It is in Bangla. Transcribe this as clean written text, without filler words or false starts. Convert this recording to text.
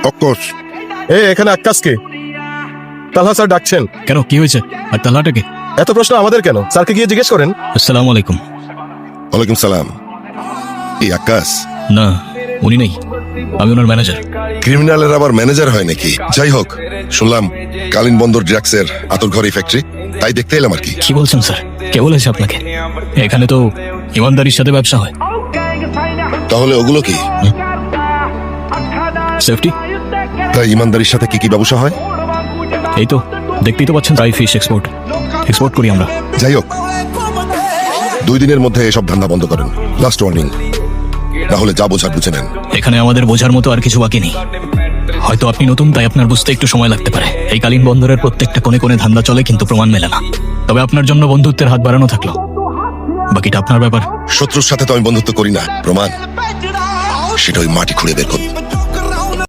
অফকোর্স। এখানে আক্কাসকে তালহা স্যার ডাকছেন। কেন, কি হয়েছে? আর তালাটাকে? এত প্রশ্ন আমাদের কেন? স্যারকে গিয়ে জিজ্ঞেস করেন। আসসালামু আলাইকুম। ওয়ালাইকুম সালাম। এই আকাশ না, উনি নেই, আমি ওনার ম্যানেজার। ক্রিমিনালের আবার ম্যানেজার হয় নাকি? যাই হোক, শুনলাম কালীন বন্দর ড্রাগসের আতরঘড়ি ফ্যাক্টরি, তাই দেখতে এলাম আর কি। কি বলছেন স্যার? কে বলেছে আপনাকে? এখানে তো ইমানদারির সাথে ব্যবসা হয়। তাহলে ওগুলো কি? সেফটি। তাই ইমানদারির সাথে কি কি ব্যবসা হয়? এই তো দেখতেই তো পাচ্ছেন, ড্রাই ফিশ এক্সপোর্ট করি আমরা। যাই হোক, 2 দিনের মধ্যে এসব ধান্দা বন্ধ করেন। লাস্ট ওয়ার্নিং, না হলে যা বোঝার বুঝে নেন। এখানে আমাদের বোঝার মতো আর কিছু বাকি নেই। হয়তো আপনি নতুন, তাই আপনার বুঝতে একটু সময় লাগতে পারে। এই কালীন বন্দরের প্রত্যেকটা কোণে কোণে ধান্দা চলে, কিন্তু প্রমাণ মেলে না। তবে আপনার জন্য বন্ধুত্বের হাত বাড়ানো থাকলো, বাকিটা আপনার ব্যাপার। শত্রুর সাথে তো আমি বন্ধুত্ব করি না, প্রমাণ সেটা ওই মাটি খুঁড়ে বের করুন।